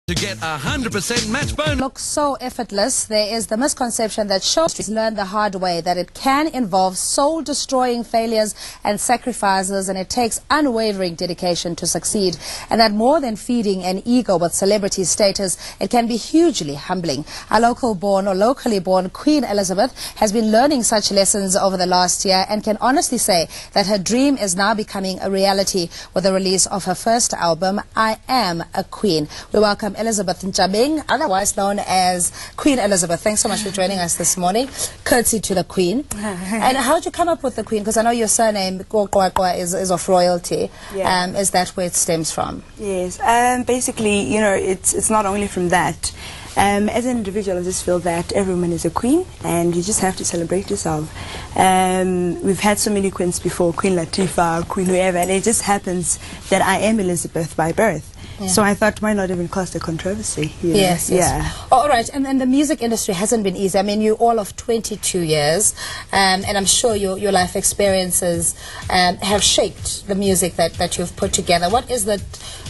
To get 100% match bonus. Looks so effortless. There is the misconception that shows learn the hard way, that it can involve soul-destroying failures and sacrifices, and it takes unwavering dedication to succeed, and that more than feeding an ego with celebrity status, it can be hugely humbling. Our locally born Queen Elizabeth has been learning such lessons over the last year and can honestly say that her dream is now becoming a reality with the release of her first album, I Am a Queen. We welcome Elizabeth Njabing, otherwise known as Queen Elizabeth. Thanks so much for joining us this morning. Curtsy to the Queen. And how did you come up with the Queen? Because I know your surname is of royalty. Yeah. Is that where it stems from? Yes. Basically, you know, it's not only from that. As an individual, I just feel that every woman is a queen, and you just have to celebrate yourself. We've had so many queens before, Queen Latifah, Queen whoever, and it just happens that I am Elizabeth by birth. Yeah. So I thought, why not even cause a controversy? Yes, yes. Yeah. All right, and the music industry hasn't been easy. I mean, you're all of 22 years, and I'm sure your life experiences have shaped the music that you've put together. What is the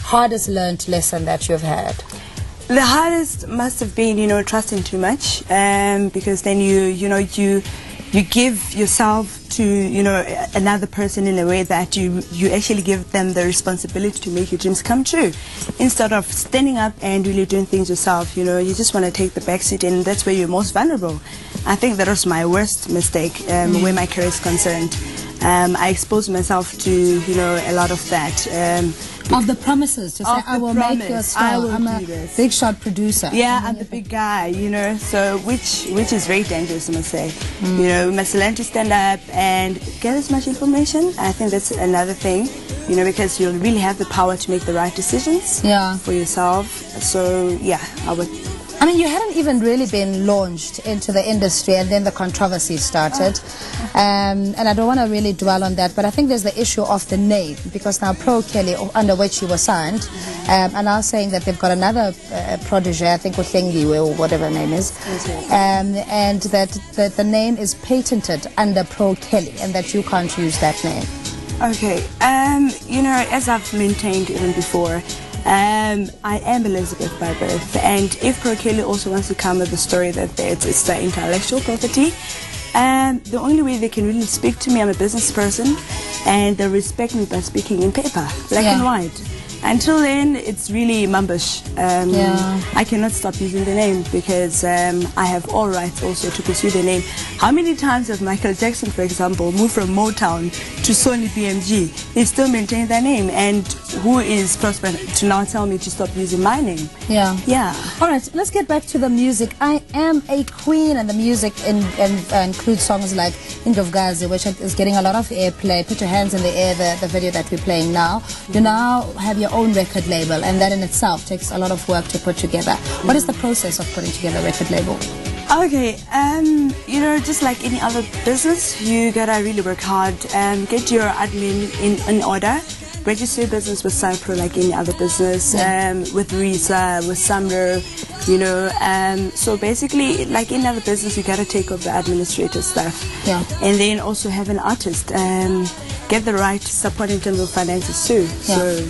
hardest learned lesson that you've had? The hardest must have been, you know, trusting too much, because then you give yourself to, you know, another person in a way that you actually give them the responsibility to make your dreams come true, instead of standing up and really doing things yourself. You know, you just want to take the backseat, and that's where you're most vulnerable. I think that was my worst mistake where my career is concerned. I exposed myself to, you know, a lot of that. Of the promises, to say, I will make you a star, I'm a big shot producer. Yeah, I'm the big guy, you know, so which is very dangerous, I must say. You know, we must learn to stand up and get as much information. I think that's another thing, you know, because you'll really have the power to make the right decisions for yourself. So, yeah, I mean, you hadn't even really been launched into the industry, and then the controversy started. And I don't want to really dwell on that, but I think there's the issue of the name, because now Pro Kelly, under which you were signed, are now saying that they've got another protege, I think Uthengiwe or whatever her name is, and that the name is patented under Pro Kelly, and that you can't use that name. Okay, you know, as I've maintained even before, I am Elizabeth by birth, and if Pro Kelly also wants to come with the story that it's the intellectual property, the only way they can really speak to me, I'm a business person, and they respect me by speaking in paper, black and white. Until then, it's really mumbish. I cannot stop using the name, because I have all rights also to pursue the name. How many times have Michael Jackson, for example, moved from Motown to Sony BMG? They still maintain their name, and who is prosperous to now tell me to stop using my name? Yeah. All right, let's get back to the music. I Am a Queen, and the music includes songs like Indovgazi, which is getting a lot of airplay. Put Your Hands in the Air, the video that we're playing now. You now have your own record label, and that in itself takes a lot of work to put together. What is the process of putting together a record label? Okay, you know, just like any other business, you gotta really work hard and get your admin in order. Register your business with Cypro like any other business, with Risa, with Sumner, you know. So basically, like any other business, you gotta take over the administrative stuff. And then also have an artist. Get the right support in terms of finances too. So,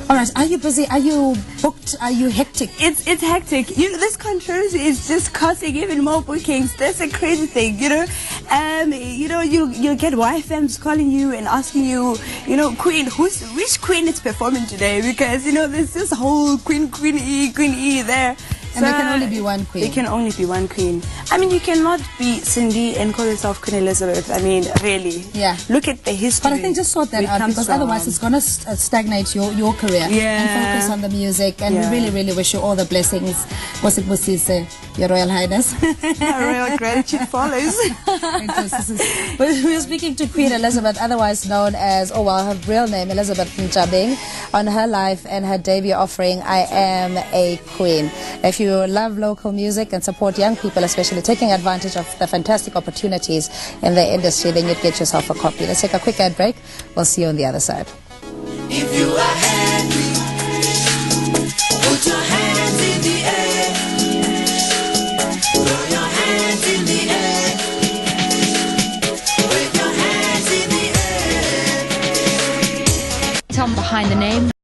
All right, are you busy? Are you booked? Are you hectic? It's hectic. You know, this controversy is just causing even more bookings. That's a crazy thing, you know. You know, you'll get YFMs calling you and asking you, you know, Queen, which Queen is performing today? Because, you know, there's this whole Queen E there. And there can only be one queen. There can only be one queen. I mean, you cannot be Cindy and call yourself Queen Elizabeth. I mean, really. Yeah. Look at the history. But I think just sort that out, because otherwise it's going to stagnate your career. And focus on the music. And we really, really wish you all the blessings. What's it, Musise, Your Royal Highness? Royal gratitude follows. We're speaking to Queen Elizabeth, otherwise known as, her real name, Elizabeth Njabing, on her life and her debut offering, I Am a Queen. If you love local music and support young people, especially taking advantage of the fantastic opportunities in the industry, then you'd get yourself a copy. Let's take a quick ad break. We'll see you on the other side. If you are